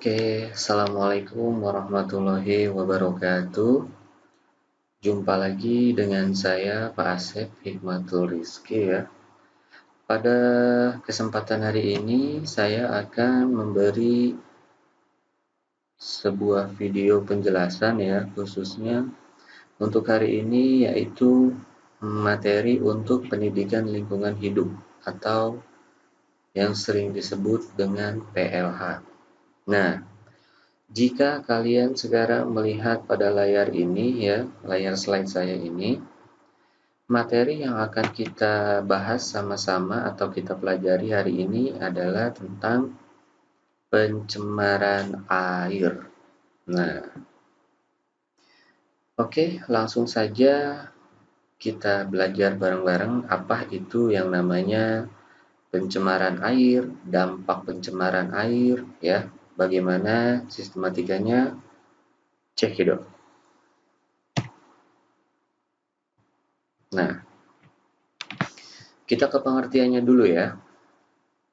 Oke, Assalamualaikum warahmatullahi wabarakatuh. Jumpa lagi dengan saya, Pak Asep Hikmatul Rizky ya. Pada kesempatan hari ini, saya akan memberi sebuah video penjelasan ya, khususnya untuk hari ini, yaitu materi untuk pendidikan lingkungan hidup atau yang sering disebut dengan PLH. Nah, jika kalian sekarang melihat pada layar ini ya, layar slide saya ini, materi yang akan kita bahas sama-sama atau kita pelajari hari ini adalah tentang pencemaran air. Nah, oke, langsung saja kita belajar bareng-bareng apa itu yang namanya pencemaran air, dampak pencemaran air ya, bagaimana sistematikanya, cekidot. Nah, kita ke pengertiannya dulu ya.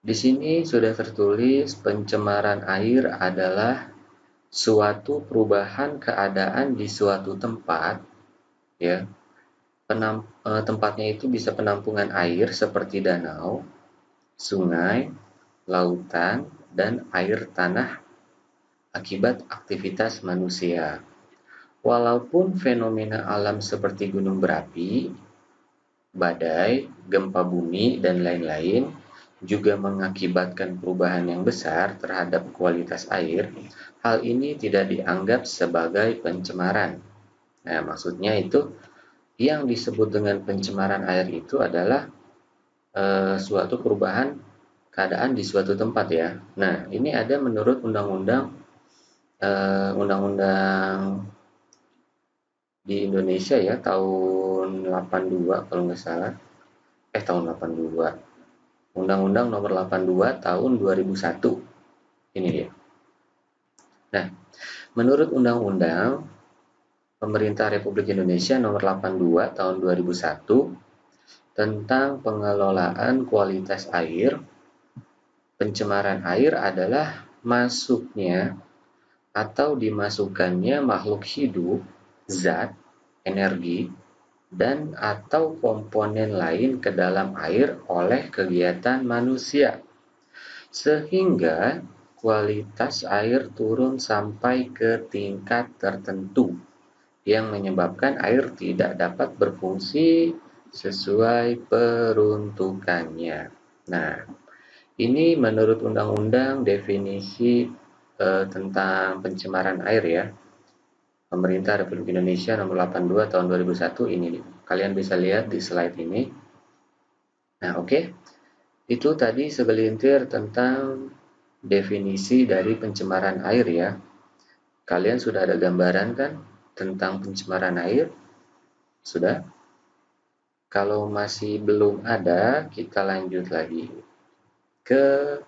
Di sini sudah tertulis pencemaran air adalah suatu perubahan keadaan di suatu tempat ya. Tempatnya itu bisa penampungan air seperti danau, sungai, lautan, dan air tanah akibat aktivitas manusia. Walaupun fenomena alam seperti gunung berapi, badai, gempa bumi, dan lain-lain juga mengakibatkan perubahan yang besar terhadap kualitas air, hal ini tidak dianggap sebagai pencemaran. Nah, maksudnya itu yang disebut dengan pencemaran air itu adalah suatu perubahan keadaan di suatu tempat ya. Nah, ini ada menurut undang-undang di Indonesia ya tahun 82 kalau nggak salah. Tahun 82. Undang-Undang Nomor 82 Tahun 2001. Ini dia. Nah, menurut Undang-Undang Pemerintah Republik Indonesia Nomor 82 Tahun 2001 tentang pengelolaan kualitas air, pencemaran air adalah masuknya atau dimasukkannya makhluk hidup, zat, energi, dan atau komponen lain ke dalam air oleh kegiatan manusia, sehingga kualitas air turun sampai ke tingkat tertentu yang menyebabkan air tidak dapat berfungsi sesuai peruntukannya. Nah, ini menurut undang-undang definisi tentang pencemaran air ya. Pemerintah Republik Indonesia Nomor 82 Tahun 2001 ini nih. Kalian bisa lihat di slide ini. Nah, oke. Itu tadi segelintir tentang definisi dari pencemaran air ya. Kalian sudah ada gambaran kan tentang pencemaran air? Sudah? Kalau masih belum ada, kita lanjut lagi ke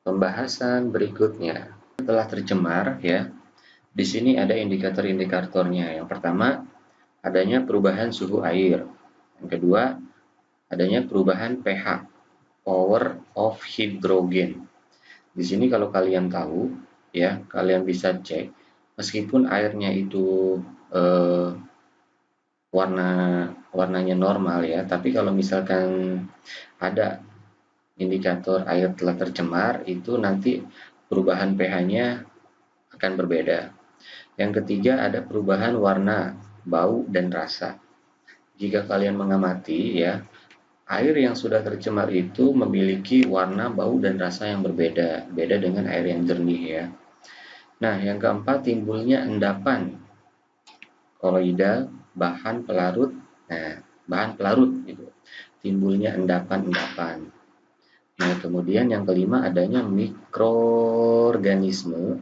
pembahasan berikutnya. Setelah tercemar ya, di sini ada indikator-indikatornya. Yang pertama, adanya perubahan suhu air. Yang kedua, adanya perubahan pH, power of hydrogen. Di sini kalau kalian tahu, ya, kalian bisa cek, meskipun airnya itu warnanya normal ya, tapi kalau misalkan ada indikator air telah tercemar, itu nanti perubahan pH-nya akan berbeda. Yang ketiga, ada perubahan warna, bau, dan rasa. Jika kalian mengamati ya, air yang sudah tercemar itu memiliki warna, bau, dan rasa yang berbeda, beda dengan air yang jernih ya. Nah, yang keempat, timbulnya endapan koloidal, bahan pelarut. Nah, bahan pelarut gitu. Timbulnya endapan-endapan. Nah, kemudian yang kelima, adanya mikroorganisme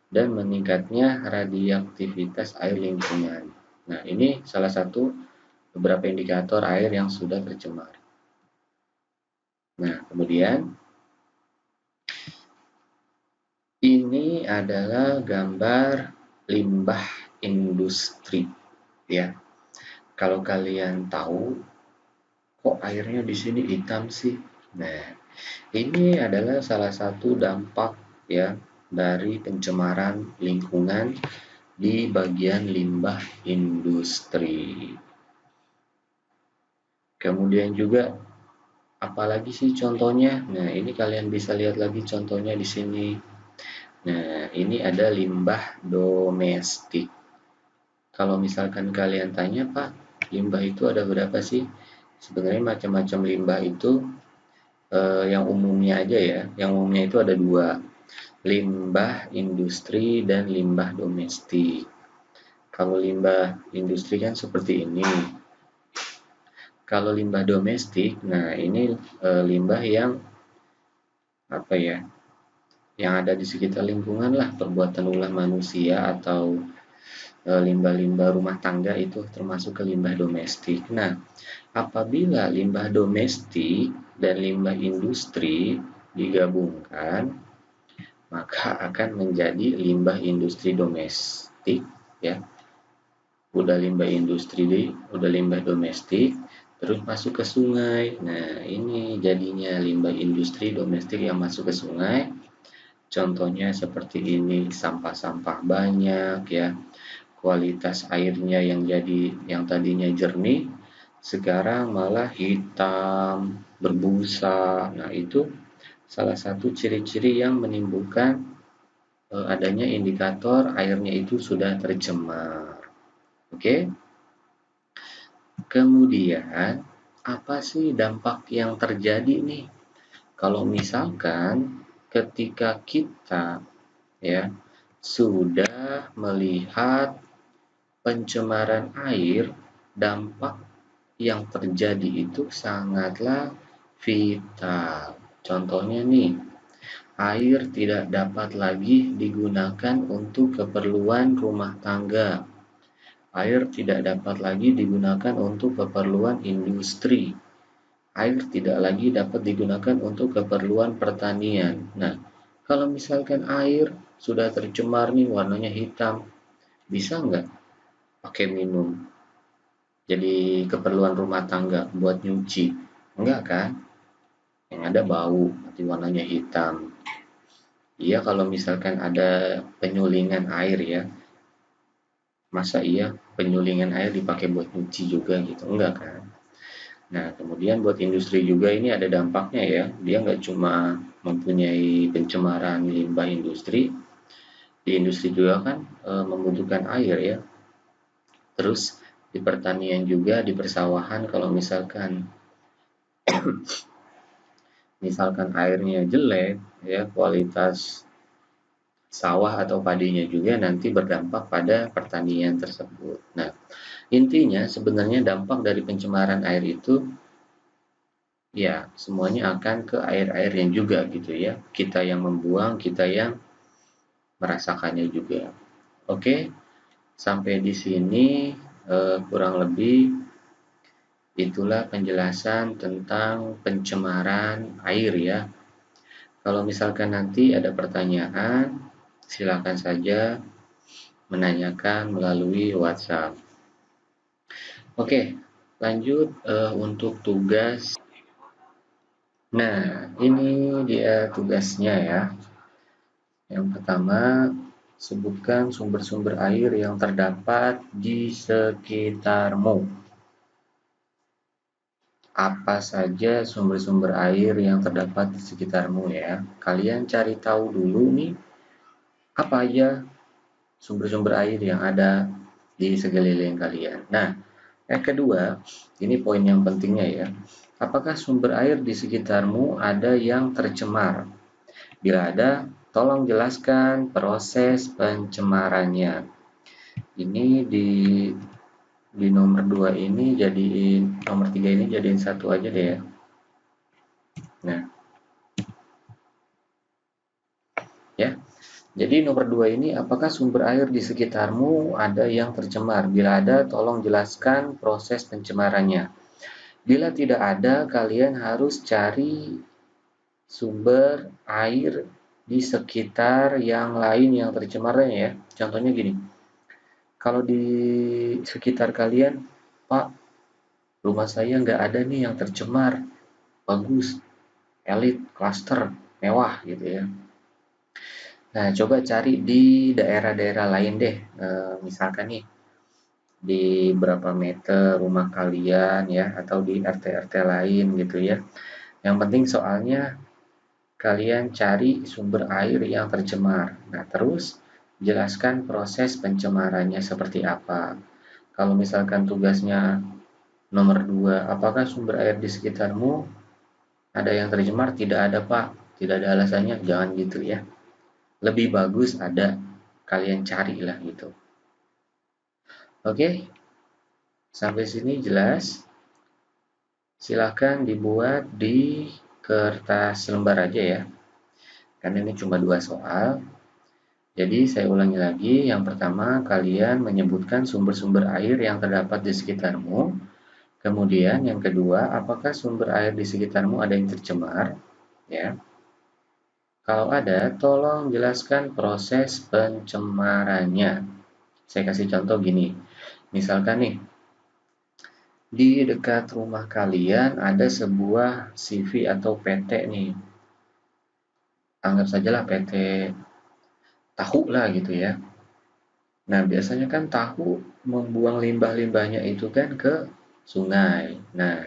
dan meningkatnya radioaktivitas air lingkungan. Nah, ini salah satu beberapa indikator air yang sudah tercemar. Nah, kemudian ini adalah gambar limbah industri ya. Kalau kalian tahu kok airnya di sini hitam sih? Nah, ini adalah salah satu dampak ya dari pencemaran lingkungan di bagian limbah industri. Kemudian juga apalagi sih contohnya? Nah, ini kalian bisa lihat lagi contohnya di sini. Nah, ini ada limbah domestik. Kalau misalkan kalian tanya, Pak, limbah itu ada berapa sih? Sebenarnya macam-macam limbah itu yang umumnya aja ya. Yang umumnya itu ada dua, limbah industri dan limbah domestik. Kalau limbah industri kan seperti ini. Kalau limbah domestik, nah ini limbah yang apa ya? Yang ada di sekitar lingkungan lah, perbuatan ulah manusia atau limbah-limbah rumah tangga itu termasuk ke limbah domestik. Nah, apabila limbah domestik dan limbah industri digabungkan, maka akan menjadi limbah industri domestik ya. Udah limbah industri, udah limbah domestik, terus masuk ke sungai. Nah, ini jadinya limbah industri domestik yang masuk ke sungai. Contohnya seperti ini, sampah-sampah banyak ya. Kualitas airnya yang tadinya jernih sekarang malah hitam, berbusa. Nah, itu salah satu ciri-ciri yang menimbulkan adanya indikator airnya itu sudah tercemar. Oke. Kemudian, apa sih dampak yang terjadi nih? Kalau misalkan ketika kita ya sudah melihat pencemaran air, dampak yang terjadi itu sangatlah vital. Contohnya nih, air tidak dapat lagi digunakan untuk keperluan rumah tangga. Air tidak dapat lagi digunakan untuk keperluan industri. Air tidak lagi dapat digunakan untuk keperluan pertanian. Nah, kalau misalkan air sudah tercemar nih warnanya hitam, bisa nggak pakai minum? Jadi keperluan rumah tangga buat nyuci? Enggak kan? Yang ada bau, nanti warnanya hitam. Iya kalau misalkan ada penyulingan air ya, masa iya penyulingan air dipakai buat nyuci juga gitu? Enggak kan? Nah, kemudian buat industri juga ini ada dampaknya ya. Dia nggak cuma mempunyai pencemaran limbah industri, di industri juga kan membutuhkan air ya. Terus di pertanian juga, di persawahan kalau misalkan airnya jelek ya, kualitas sawah atau padinya juga nanti berdampak pada pertanian tersebut. Nah, intinya sebenarnya dampak dari pencemaran air itu ya semuanya akan ke air-airnya juga gitu ya. Kita yang membuang, kita yang merasakannya juga. Oke, sampai di sini kurang lebih itulah penjelasan tentang pencemaran air ya. Kalau misalkan nanti ada pertanyaan, silakan saja menanyakan melalui WhatsApp. Oke, lanjut untuk tugas. Nah, ini dia tugasnya ya. Yang pertama, sebutkan sumber-sumber air yang terdapat di sekitarmu. Apa saja sumber-sumber air yang terdapat di sekitarmu ya. Kalian cari tahu dulu nih, apa aja sumber-sumber air yang ada di sekeliling kalian. Nah, yang kedua, ini poin yang pentingnya ya. Apakah sumber air di sekitarmu ada yang tercemar? Bila ada, tolong jelaskan proses pencemarannya. Ini di nomor 2 ini jadiin, nomor 3 ini jadiin satu aja deh ya. Nah, ya. Jadi nomor 2 ini, apakah sumber air di sekitarmu ada yang tercemar? Bila ada, tolong jelaskan proses pencemarannya. Bila tidak ada, kalian harus cari sumber air di sekitar yang lain yang tercemarnya ya. Contohnya gini, kalau di sekitar kalian, Pak, rumah saya nggak ada nih yang tercemar, bagus, elit, klaster, mewah gitu ya. Nah, coba cari di daerah-daerah lain deh. Misalkan nih, di berapa meter rumah kalian ya, atau di RT-RT lain gitu ya. Yang penting soalnya kalian cari sumber air yang tercemar. Nah, terus jelaskan proses pencemarannya seperti apa. Kalau misalkan tugasnya nomor 2, apakah sumber air di sekitarmu ada yang tercemar? Tidak ada, Pak. Tidak ada alasannya. Jangan gitu ya. Lebih bagus ada, kalian carilah gitu. Oke, sampai sini jelas. Silahkan dibuat di kertas lembar aja ya. Karena ini cuma 2 soal. Jadi saya ulangi lagi. Yang pertama, kalian menyebutkan sumber-sumber air yang terdapat di sekitarmu. Kemudian yang kedua, apakah sumber air di sekitarmu ada yang tercemar? Ya. Kalau ada, tolong jelaskan proses pencemarannya. Saya kasih contoh gini. Misalkan nih, di dekat rumah kalian ada sebuah CV atau PT nih. Anggap sajalah PT tahu lah gitu ya. Nah, biasanya kan tahu membuang limbah-limbahnya itu kan ke sungai. Nah,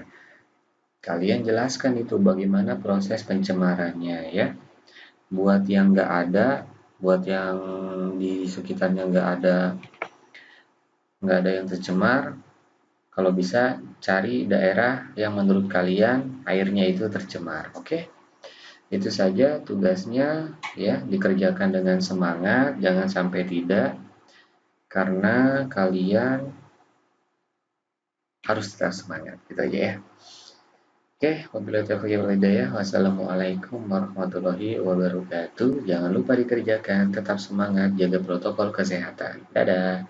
kalian jelaskan itu bagaimana proses pencemarannya ya. Buat yang nggak ada, buat yang di sekitarnya nggak ada yang tercemar, kalau bisa cari daerah yang menurut kalian airnya itu tercemar. Oke? Itu saja tugasnya ya, dikerjakan dengan semangat, jangan sampai tidak, karena kalian harus tetap semangat. Gitu aja ya. Oke, wabillahi taufiq wal hidayah. Wassalamualaikum warahmatullahi wabarakatuh. Jangan lupa dikerjakan, tetap semangat, jaga protokol kesehatan. Dadah.